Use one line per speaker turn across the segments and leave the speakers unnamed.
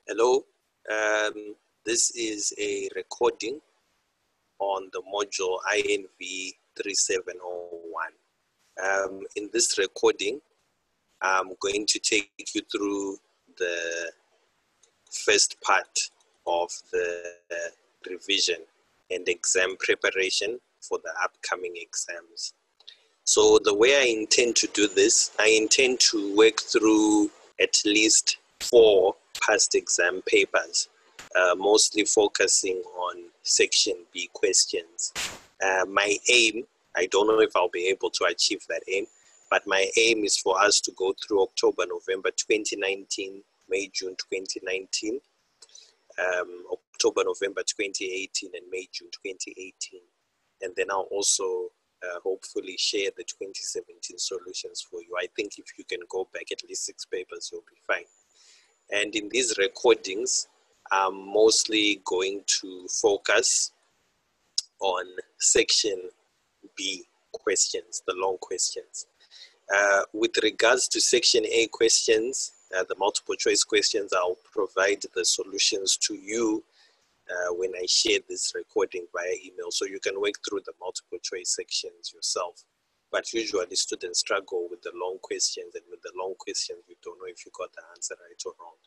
Hello, this is a recording on the module INV3701. In this recording, I'm going to take you through the first part of the revision and exam preparation for the upcoming exams. So the way I intend to do this, I intend to work through at least 4 past exam papers, mostly focusing on section B questions. My aim, I don't know if I'll be able to achieve that aim, but my aim is for us to go through October, November 2019, May, June 2019, October, November 2018, and May, June 2018. And then I'll also hopefully share the 2017 solutions for you. I think if you can go back at least 6 papers, you'll be fine. And in these recordings, I'm mostly going to focus on section B questions, the long questions. With regards to section A questions, the multiple choice questions, I'll provide the solutions to you when I share this recording via email, so you can work through the multiple choice sections yourself. But usually students struggle with the long questions, and with the long questions, you don't know if you got the answer right or wrong.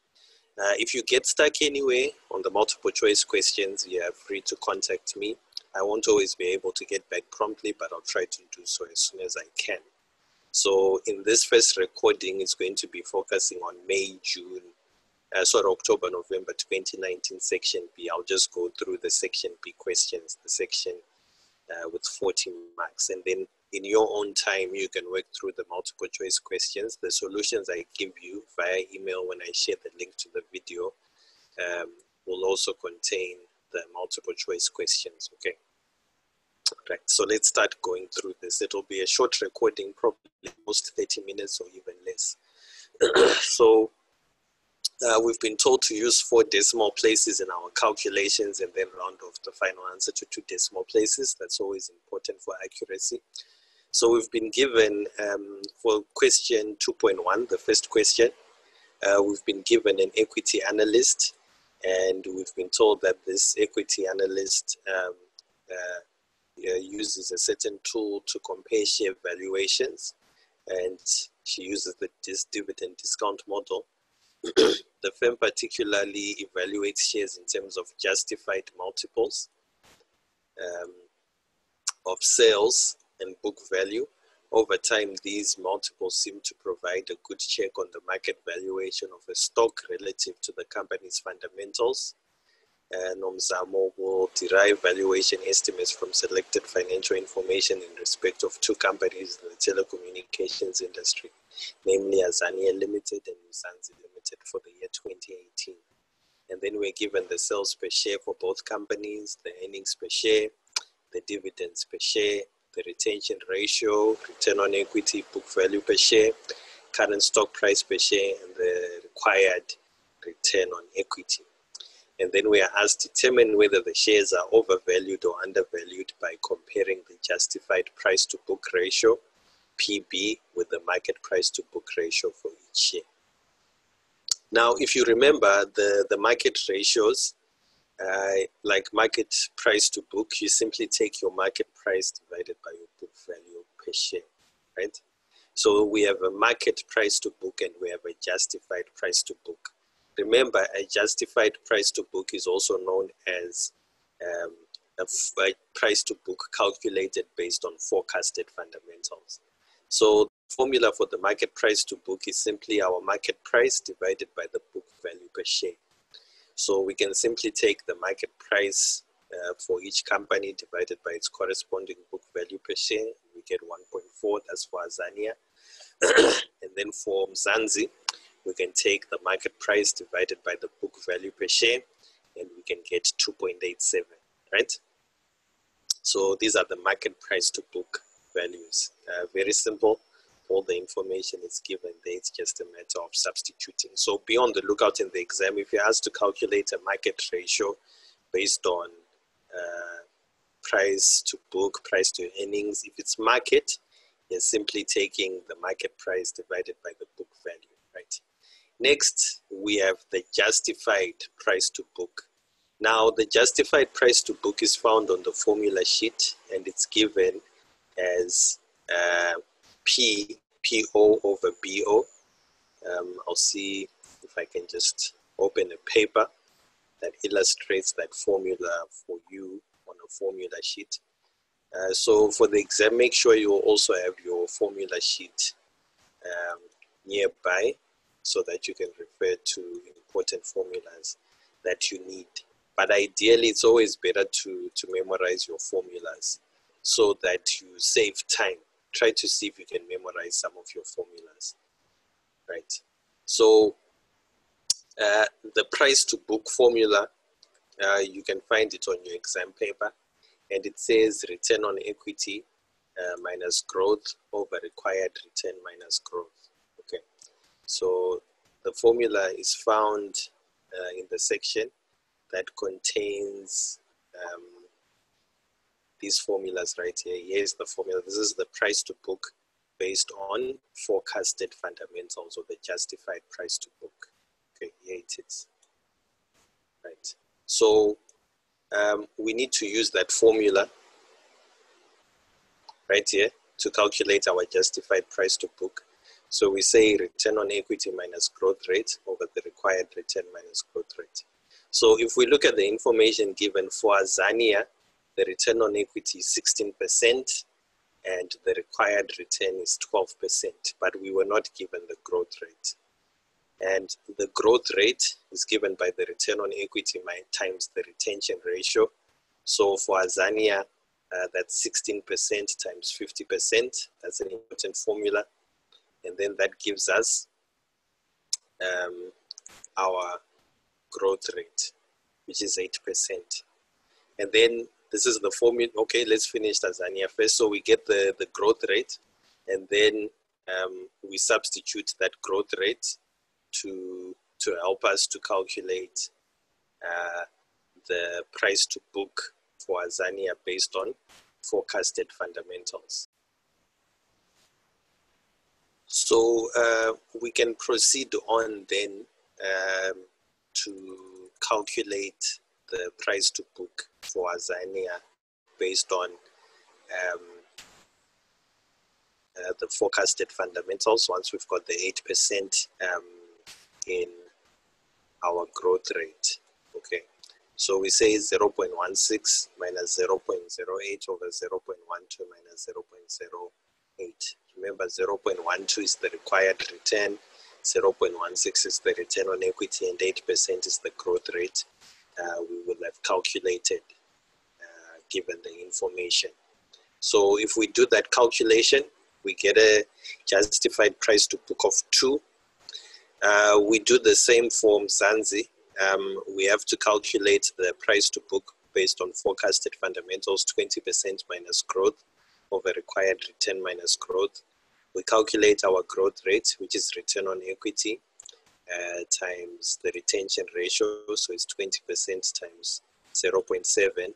If you get stuck anyway on the multiple choice questions, you are free to contact me. I won't always be able to get back promptly, but I'll try to do so as soon as I can. So in this first recording, it's going to be focusing on May, June, October, November 2019 section B. I'll just go through the section B questions, the section with 40 marks. And then in your own time, you can work through the multiple choice questions. The solutions I give you via email when I share the link to the video will also contain the multiple choice questions, okay? Right, so let's start going through this. It'll be a short recording, probably almost 30 minutes or even less. So we've been told to use 4 decimal places in our calculations and then round off the final answer to 2 decimal places. That's always important for accuracy. So we've been given, for question 2.1, the first question, we've been given an equity analyst, and we've been told that this equity analyst uses a certain tool to compare share valuations, and she uses this dividend discount model. The firm particularly evaluates shares in terms of justified multiples of sales and book value. Over time, these multiples seem to provide a good check on the market valuation of a stock relative to the company's fundamentals. Nomzamo will derive valuation estimates from selected financial information in respect of 2 companies in the telecommunications industry, namely Azania Limited and Mzansi Limited for the year 2018. And then we're given the sales per share for both companies, the earnings per share, the dividends per share, the retention ratio, return on equity, book value per share, current stock price per share, and the required return on equity. And then we are asked to determine whether the shares are overvalued or undervalued by comparing the justified price to book ratio, PB, with the market price to book ratio for each share. Now, if you remember the market ratios, like market price to book, you simply take your market price divided by your book value per share, right? So we have a market price to book and we have a justified price to book. Remember, a justified price to book is also known as a price to book calculated based on forecasted fundamentals. So the formula for the market price to book is simply our market price divided by the book value per share. So we can simply take the market price for each company divided by its corresponding book value per share. We get 1.4, that's for Azania. And then for Mzansi, we can take the market price divided by the book value per share, and we can get 2.87, right? So these are the market price to book values. Very simple. All the information is given there. It's just a matter of substituting. So be on the lookout in the exam. If you're asked to calculate a market ratio based on price to book, price to earnings, if it's market, you're simply taking the market price divided by the book value, right? Next, we have the justified price to book. Now, the justified price to book is found on the formula sheet, and it's given as PO over BO. I'll see if I can just open a paper that illustrates that formula for you on a formula sheet. So for the exam, make sure you also have your formula sheet nearby so that you can refer to important formulas that you need. But ideally, it's always better to memorize your formulas so that you save time. Try to see if you can memorize some of your formulas, right? So the price to book formula, you can find it on your exam paper, and it says return on equity minus growth over required return minus growth. Okay, so the formula is found in the section that contains these formulas right here. Here's the formula. This is the price to book based on forecasted fundamentals, or the justified price to book. Okay, here it is. Right. So we need to use that formula right here to calculate our justified price to book. So we say return on equity minus growth rate over the required return minus growth rate. So if we look at the information given for Azania, the return on equity is 16% and the required return is 12%, but we were not given the growth rate. And the growth rate is given by the return on equity times the retention ratio. So for Azania, that's 16% times 50%. That's an important formula. And then that gives us our growth rate, which is 8%. And then this is the formula. Okay, let's finish Tanzania first. So we get the growth rate, and then we substitute that growth rate to help us to calculate the price to book for Azania based on forecasted fundamentals. So we can proceed on then to calculate the price to book for Azania based on the forecasted fundamentals once we've got the 8% in our growth rate. Okay, so we say 0.16 minus 0.08 over 0.12 minus 0.08. Remember, 0.12 is the required return, 0.16 is the return on equity, and 8% is the growth rate we will have calculated given the information. So if we do that calculation, we get a justified price to book of 2. We do the same for Mzansi. We have to calculate the price to book based on forecasted fundamentals, 20% minus growth over required return minus growth. We calculate our growth rate, which is return on equity, times the retention ratio, so it's 20% times 0.7,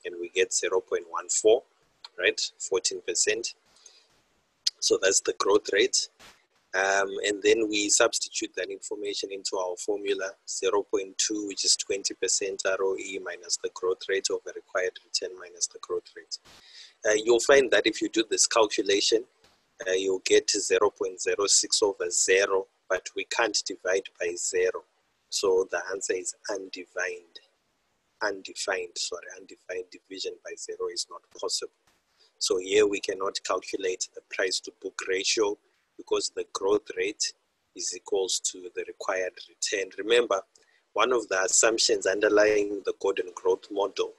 and we get 0.14, right, 14%. So that's the growth rate. And then we substitute that information into our formula, 0.2, which is 20% ROE minus the growth rate over required return minus the growth rate. You'll find that if you do this calculation, you'll get 0.06 over 0, but we can't divide by 0. So the answer is undefined. Undefined division by 0 is not possible. So here we cannot calculate the price to book ratio because the growth rate is equals to the required return. Remember, one of the assumptions underlying the Gordon growth model,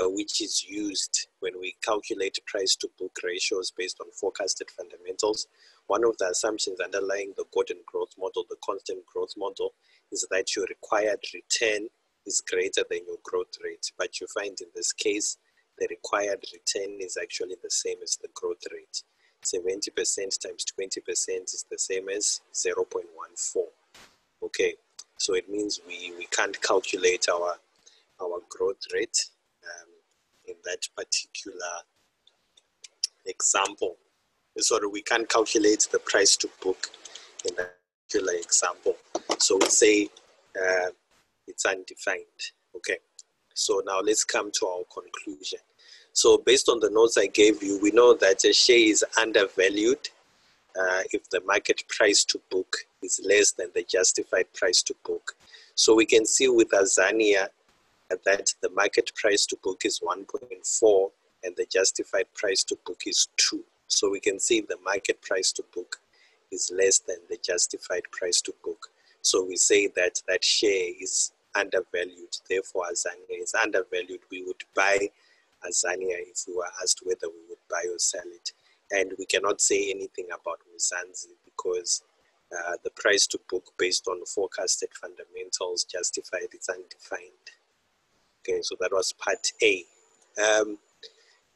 which is used when we calculate price to book ratios based on forecasted fundamentals, one of the assumptions underlying the Gordon growth model, the constant growth model, is that your required return is greater than your growth rate. But you find in this case, the required return is actually the same as the growth rate. 70% times 20% is the same as 0.14. Okay, so it means we can't calculate our growth rate in that particular example. So we can't calculate the price to book in that particular example. So we say it's undefined. Okay, so now let's come to our conclusion. So based on the notes I gave you, we know that a share is undervalued if the market price to book is less than the justified price to book. So we can see with Azania that the market price to book is 1.4 and the justified price to book is 2. So we can see the market price to book is less than the justified price to book. So we say that that share is undervalued. Therefore, Azania is undervalued. We would buy Azania if we were asked whether we would buy or sell it. And we cannot say anything about Mzansi because the price to book based on forecasted fundamentals justified is undefined. Okay, so that was part A.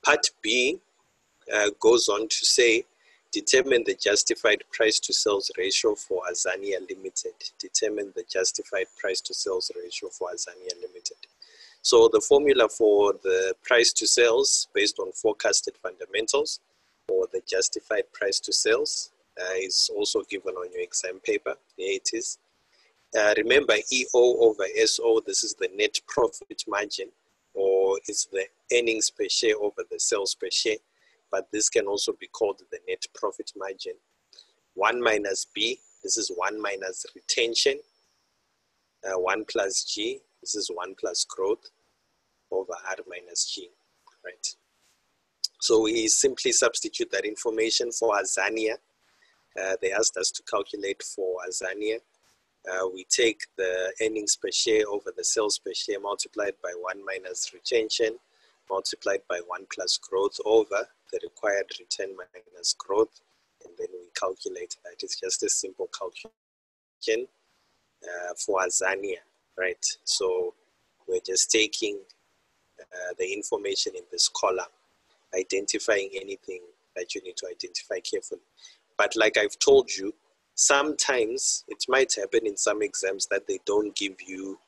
Part B goes on to say, determine the justified price to sales ratio for Azania Limited. Determine the justified price to sales ratio for Azania Limited. So the formula for the price to sales based on forecasted fundamentals or the justified price to sales is also given on your exam paper. Here it is. Remember EO over SO, this is the net profit margin, or it's the earnings per share over the sales per share, but this can also be called the net profit margin. 1 minus B, this is 1 minus retention, 1 plus G, this is 1 plus growth over R minus G, right? So we simply substitute that information for Azania. They asked us to calculate for Azania. We take the earnings per share over the sales per share multiplied by 1 minus retention, multiplied by 1 plus growth over the required return minus growth, and then we calculate that. It's just a simple calculation for Azania, right? So we're just taking the information in this column, identifying anything that you need to identify carefully. But like I've told you, sometimes it might happen in some exams that they don't give you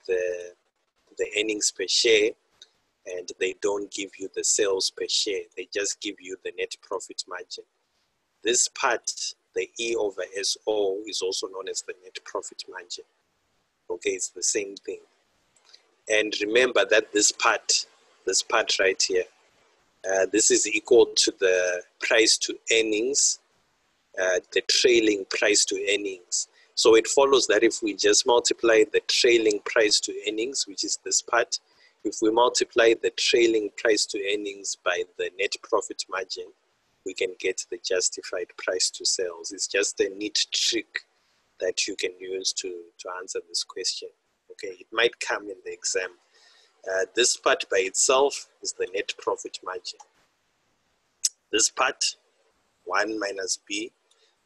the earnings per share and they don't give you the sales per share. They just give you the net profit margin. This part, the E over SO, is also known as the net profit margin. Okay, it's the same thing. And remember that this part right here, this is equal to the price to earnings, the trailing price to earnings. So it follows that if we just multiply the trailing price to earnings, which is this part, if we multiply the trailing price to earnings by the net profit margin, we can get the justified price to sales. It's just a neat trick that you can use to answer this question. Okay, it might come in the exam. This part by itself is the net profit margin. This part, 1 minus B,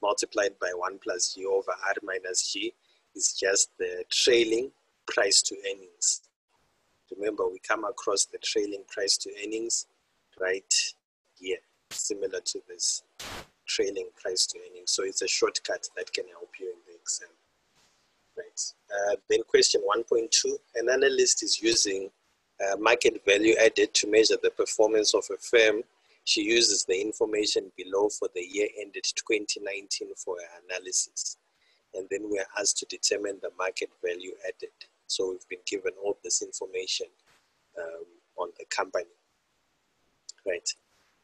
multiplied by 1 plus G over R minus G, is just the trailing price to earnings. Remember, we come across the trailing price to earnings right here, similar to this trailing price to earnings. So it's a shortcut that can help you in the exam. Right. Then question 1.2, an analyst is using market value added to measure the performance of a firm. She uses the information below for the year ended 2019 for her analysis. And then we're asked to determine the market value added. So we've been given all this information on the company. Right.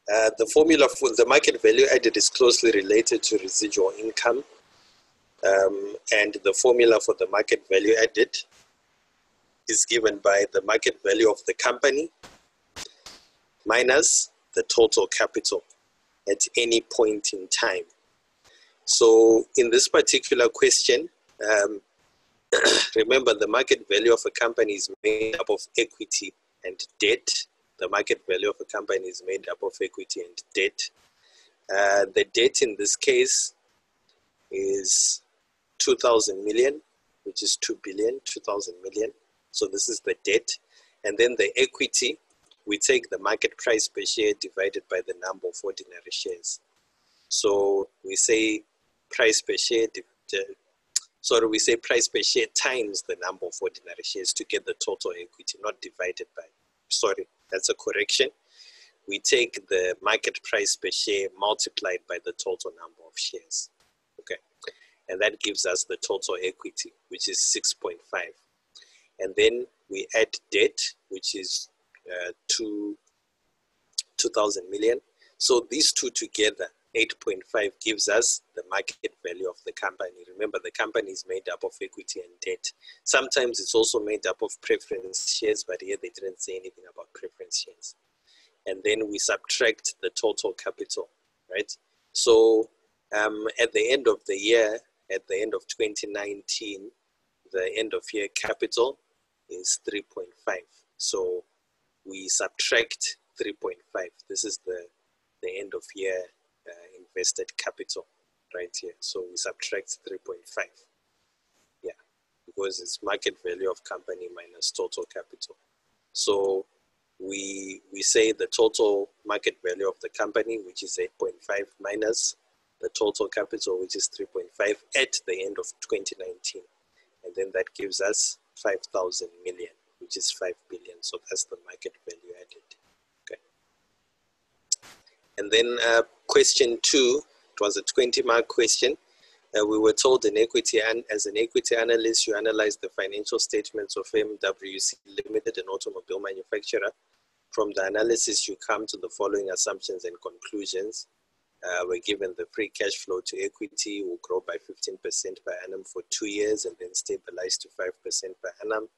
The formula for the market value added is closely related to residual income. And the formula for the market value added is given by the market value of the company minus the total capital at any point in time. So in this particular question, remember the market value of a company is made up of equity and debt. The market value of a company is made up of equity and debt. The debt in this case is 2,000 million, which is 2 billion, 2,000 million. So this is the debt. And then the equity, we take the market price per share divided by the number of ordinary shares. So we say price per share, we say price per share times the number of ordinary shares to get the total equity, not divided by. Sorry, that's a correction. We take the market price per share multiplied by the total number of shares. Okay. and that gives us the total equity, which is 6.5. And then we add debt, which is 2,000 million. So these two together, 8.5, gives us the market value of the company. Remember, the company is made up of equity and debt. Sometimes it's also made up of preference shares, but here they didn't say anything about preference shares. And then we subtract the total capital, right? So at the end of the year, at the end of 2019, the end of year capital is 3.5. So we subtract 3.5. This is the end of year invested capital right here. So we subtract 3.5. Yeah, because it's market value of company minus total capital. So we say the total market value of the company, which is 8.5, minus the total capital, which is 3.5 at the end of 2019. And then that gives us 5,000 million, which is 5 billion. So that's the market value added. Okay. And then question 2, it was a 20-mark question. We were told in equity, and as an equity analyst, you analyze the financial statements of MWC Limited, an automobile manufacturer. From the analysis, you come to the following assumptions and conclusions. We're given the free cash flow to equity will grow by 15% per annum for 2 years and then stabilize to 5% per annum.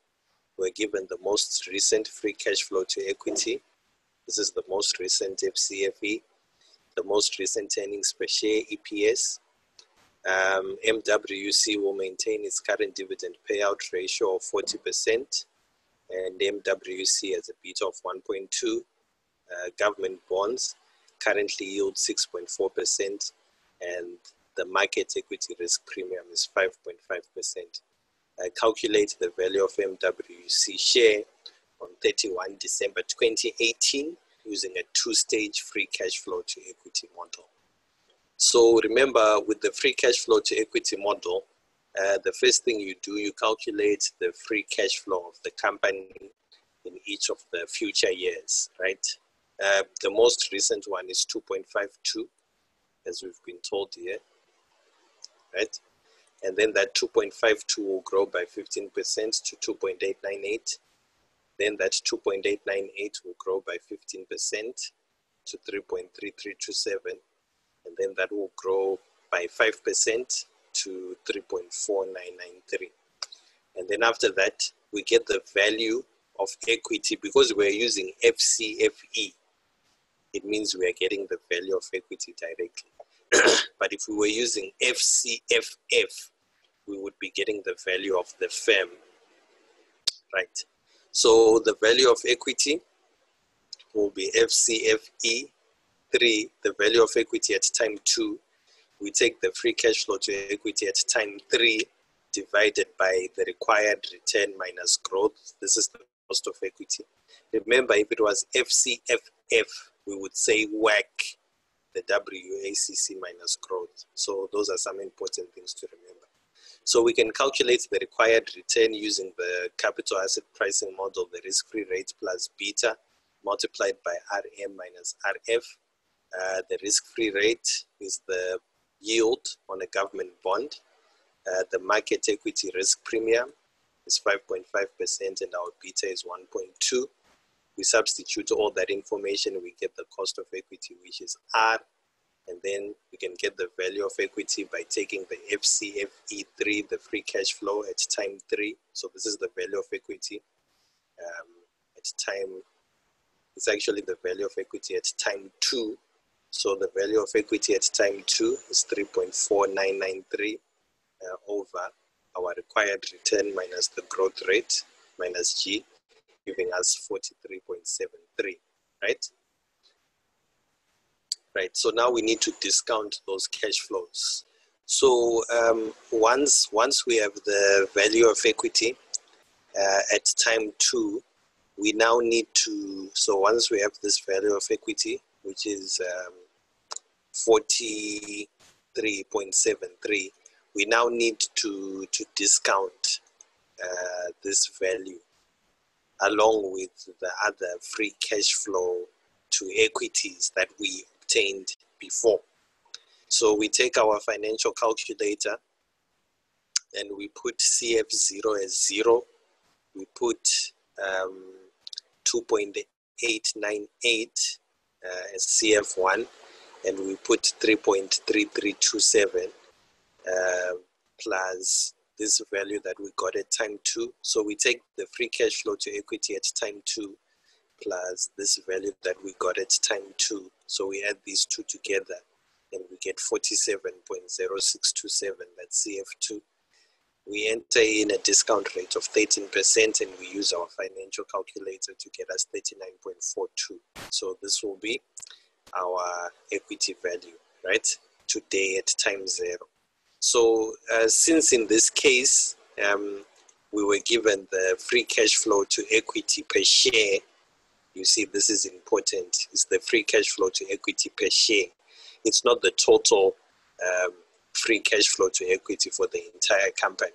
We're given the most recent free cash flow to equity. This is the most recent FCFE, the most recent earnings per share, EPS. MWC will maintain its current dividend payout ratio of 40%, and MWC has a beta of 1.2. Government bonds currently yield 6.4%, and the market equity risk premium is 5.5%. Calculate the value of MWC share on 31 December 2018 using a 2-stage free cash flow to equity model. So remember, with the free cash flow to equity model, the first thing you do, you calculate the free cash flow of the company in each of the future years, right? The most recent one is 2.52, as we've been told here, right? And then that 2.52 will grow by 15% to 2.898. Then that 2.898 will grow by 15% to 3.3327. And then that will grow by 5% to 3.4993. And then after that, we get the value of equity. Because we're using FCFE, it means we are getting the value of equity directly. But if we were using FCFF, we would be getting the value of the firm, right? So the value of equity will be FCFE 3, the value of equity at time 2. We take the free cash flow to equity at time 3 divided by the required return minus growth. This is the cost of equity. Remember, if it was FCFF, we would say WACC, the WACC minus growth. So those are some important things to remember. So we can calculate the required return using the capital asset pricing model, the risk-free rate plus beta multiplied by RM minus RF. The risk-free rate is the yield on a government bond. The market equity risk premium is 5.5% and our beta is 1.2. We substitute all that information, we get the cost of equity, which is R, and then we can get the value of equity by taking the FCFE3, the free cash flow at time 3. So this is the value of equity at time, it's actually the value of equity at time 2. So the value of equity at time 2 is 3.4993 over our required return minus the growth rate minus G, giving us 43.73, right? Right, so now we need to discount those cash flows. So once we have the value of equity at time 2, we now need to, so once we have this value of equity, which is 43.73, we now need to discount this value along with the other free cash flow to equities that we obtained before. So we take our financial calculator and we put CF0 as 0. We put 2.898 as CF1, and we put 3.3327 plus this value that we got at time 2. So we take the free cash flow to equity at time 2 plus this value that we got at time 2. So we add these two together and we get 47.0627, that's CF2. We enter in a discount rate of 13% and we use our financial calculator to get us 39.42. So this will be our equity value, right? Today at time 0. So since in this case, we were given the free cash flow to equity per share, you see this is important, it's the free cash flow to equity per share. It's not the total free cash flow to equity for the entire company.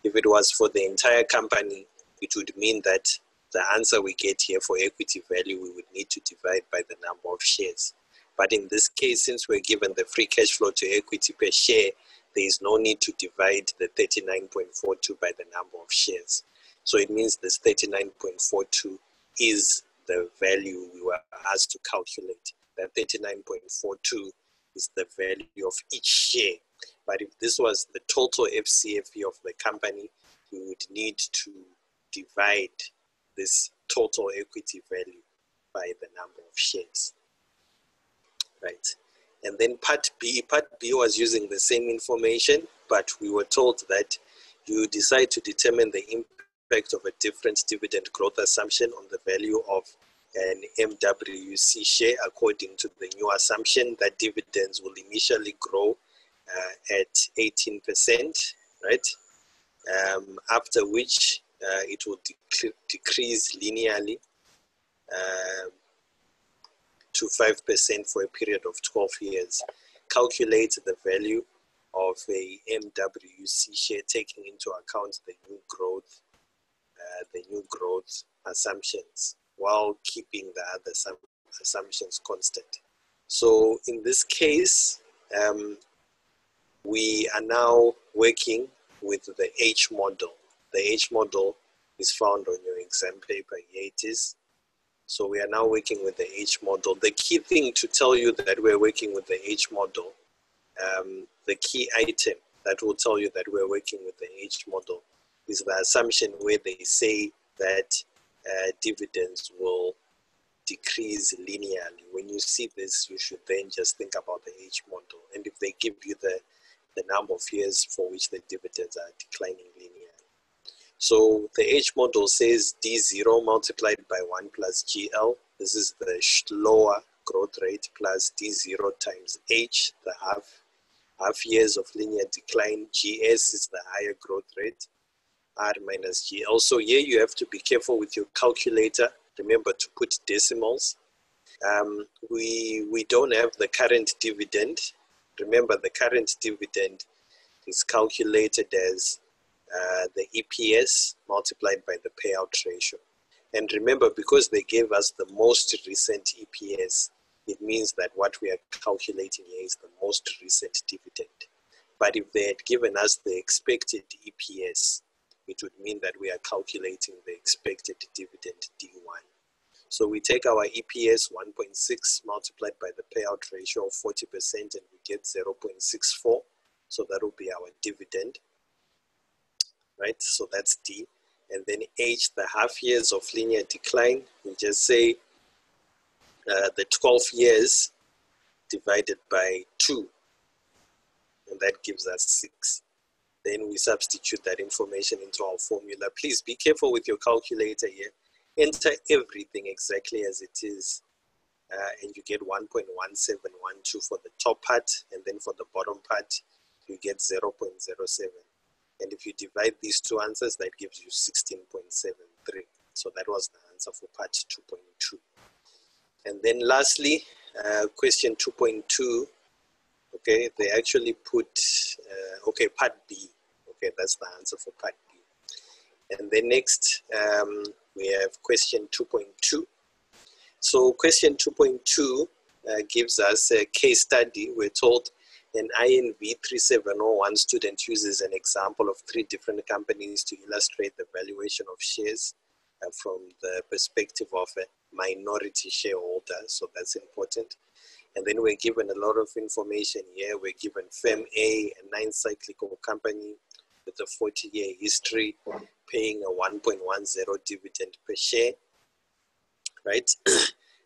If it was for the entire company, it would mean that the answer we get here for equity value, we would need to divide by the number of shares. But in this case, since we're given the free cash flow to equity per share, there is no need to divide the 39.42 by the number of shares. So it means this 39.42 is the value we were asked to calculate. That 39.42 is the value of each share. But if this was the total FCFE of the company, we would need to divide this total equity value by the number of shares, right? And then part B was using the same information, but we were told that you decide to determine the impact of a different dividend growth assumption on the value of an MWC share according to the new assumption that dividends will initially grow at 18%, right? After which it will decrease linearly to 5% for a period of 12 years. Calculate the value of a MWC share taking into account the new growth assumptions while keeping the other assumptions constant. So in this case, we are now working with the H model. The H model is found on your exam paper, here it is. So we are now working with the H model. The key thing to tell you that we're working with the H model, the key item that will tell you that we're working with the H model is the assumption where they say that dividends will decrease linearly. When you see this, you should then just think about the H model. And if they give you the number of years for which the dividends are declining linearly. So the H model says D0 multiplied by 1 plus GL. This is the lower growth rate plus D0 times H, the half years of linear decline. GS is the higher growth rate, R minus GL. So here you have to be careful with your calculator. Remember to put decimals. We don't have the current dividend. Remember, the current dividend is calculated as the EPS multiplied by the payout ratio. And remember, because they gave us the most recent EPS, it means that what we are calculating here is the most recent dividend. But if they had given us the expected EPS, it would mean that we are calculating the expected dividend D1. So we take our EPS 1.6 multiplied by the payout ratio of 40% and we get 0.64. So that will be our dividend, right? So that's D. And then H, the half years of linear decline, we just say the 12 years divided by 2. And that gives us 6. Then we substitute that information into our formula. Please be careful with your calculator here. Enter everything exactly as it is, and you get 1.1712 for the top part, and then for the bottom part, you get 0.07. And if you divide these two answers, that gives you 16.73. So that was the answer for part 2.2. And then lastly, question 2.2, okay, they actually put, okay, part B. Okay, that's the answer for part B. And then next, we have question 2.2. So question 2.2 gives us a case study. We're told An INV3701 student uses an example of 3 different companies to illustrate the valuation of shares from the perspective of a minority shareholder, so that's important. And then we're given a lot of information here. We're given firm A, a 9-cyclical company with a 40-year history, paying a 1.10 dividend per share, right?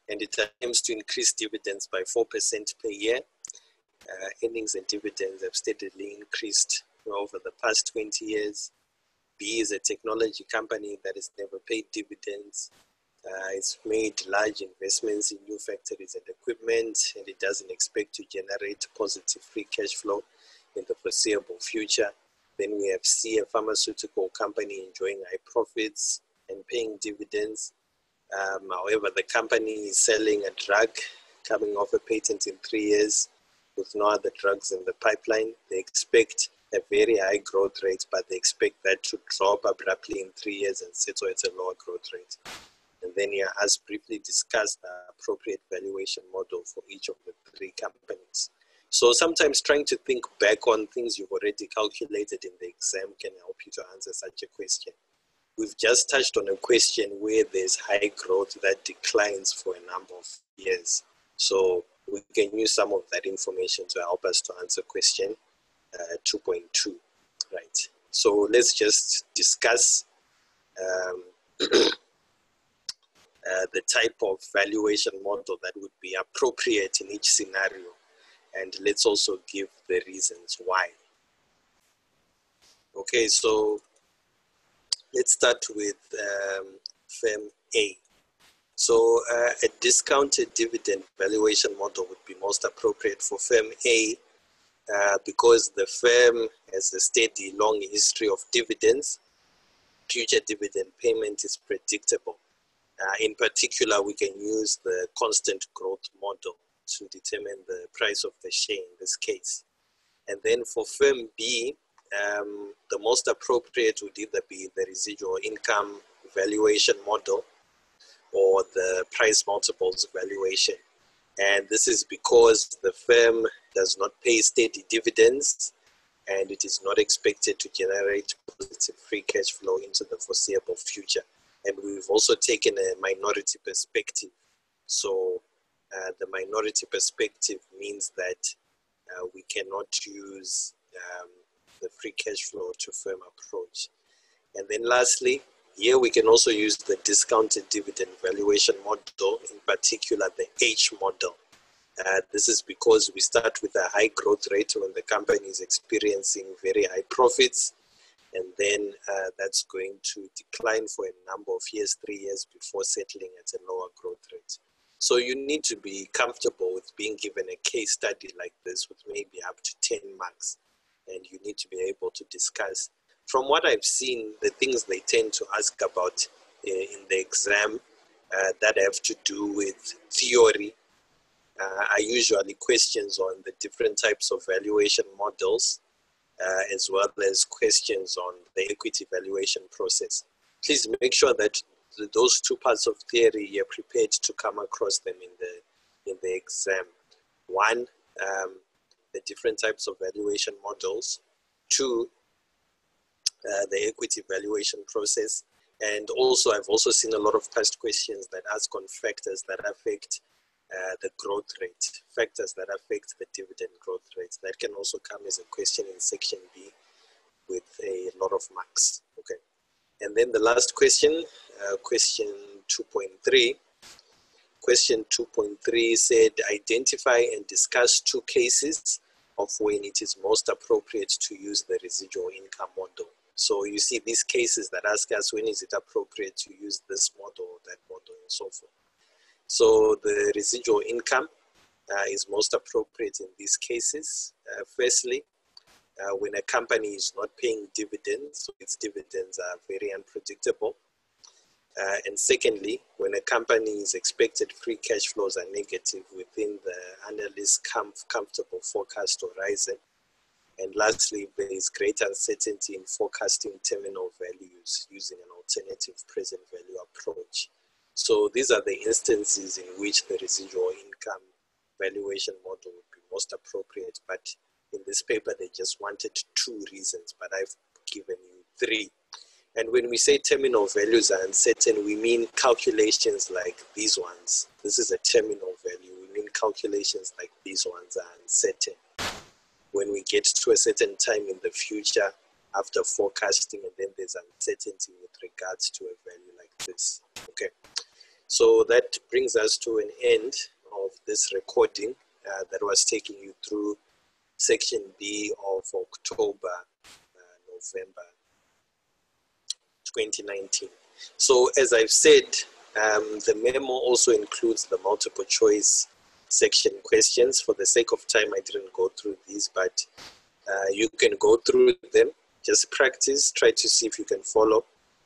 And it aims to increase dividends by 4% per year. Earnings and dividends have steadily increased over the past 20 years. B is a technology company that has never paid dividends. It's made large investments in new factories and equipment, and it doesn't expect to generate positive free cash flow in the foreseeable future. Then we have C, a pharmaceutical company enjoying high profits and paying dividends. However, the company is selling a drug coming off a patent in 3 years with no other drugs in the pipeline. They expect a very high growth rate, but they expect that to drop abruptly in 3 years and settle at a lower growth rate. And then here, as briefly discussed, the appropriate valuation model for each of the 3 companies. So sometimes trying to think back on things you've already calculated in the exam can help you to answer such a question. We've just touched on a question where there's high growth that declines for a number of years. So we can use some of that information to help us to answer question 2.2, right? So let's just discuss the type of valuation model that would be appropriate in each scenario. And let's also give the reasons why. Okay, so let's start with firm A. So a discounted dividend valuation model would be most appropriate for firm A because the firm has a steady, long history of dividends. Future dividend payment is predictable. In particular, we can use the constant growth model to determine the price of the share in this case. And then for firm B, the most appropriate would either be the residual income valuation model or the price multiples valuation. And this is because the firm does not pay steady dividends and it is not expected to generate positive free cash flow into the foreseeable future. And we've also taken a minority perspective. So the minority perspective means that we cannot use the free cash flow to firm approach. And then lastly, here we can also use the discounted dividend valuation model, in particular the H model. This is because we start with a high growth rate when the company is experiencing very high profits, and then that's going to decline for a number of years, 3 years, before settling at a lower growth rate. So you need to be comfortable with being given a case study like this with maybe up to 10 marks, and you need to be able to discuss. From what I've seen, the things they tend to ask about in the exam that have to do with theory are usually questions on the different types of valuation models, as well as questions on the equity valuation process. Please make sure that those 2 parts of theory you're prepared to come across them in the exam. 1, the different types of valuation models. 2, the equity valuation process. And also, I've also seen a lot of past questions that ask on factors that affect the growth rate, factors that affect the dividend growth rate. That can also come as a question in section B with a lot of marks. Okay. And then the last question, question 2.3. Question 2.3 said, identify and discuss 2 cases of when it is most appropriate to use the residual income model. So you see these cases that ask us when is it appropriate to use this model or that model and so forth. So the residual income is most appropriate in these cases. Firstly, when a company is not paying dividends, so its dividends are very unpredictable. And secondly, when a company's expected free cash flows are negative within the analyst's comfortable forecast horizon. And lastly, there is great uncertainty in forecasting terminal values using an alternative present value approach. So these are the instances in which the residual income valuation model would be most appropriate. But In this paper, they just wanted 2 reasons, but I've given you 3. And when we say terminal values are uncertain, we mean calculations like these ones. This is a terminal value. We mean calculations like these ones are uncertain. When we get to a certain time in the future, after forecasting, and then there's uncertainty with regards to a value like this. Okay, so that brings us to an end of this recording that was taking you through section B of October, November 2019. So as I've said, the memo also includes the multiple choice section questions. For the sake of time, I didn't go through these, but you can go through them. Just practice, try to see if you can follow.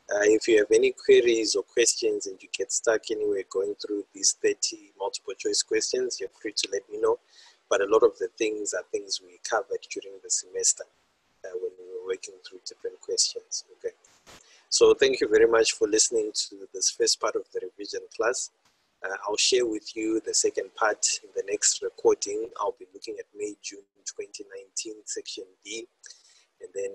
If you have any queries or questions and you get stuck anywhere going through these 30 multiple choice questions, you're free to let me know. But a lot of the things are things we covered during the semester when we were working through different questions. Okay. So thank you very much for listening to this first part of the revision class. I'll share with you the second part in the next recording. I'll be looking at May-June 2019 section B, and then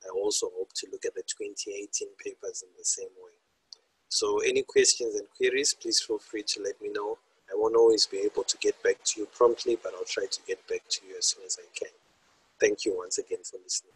I also hope to look at the 2018 papers in the same way. So any questions and queries, please feel free to let me know. I won't always be able to get back to you promptly, but I'll try to get back to you as soon as I can. Thank you once again for listening.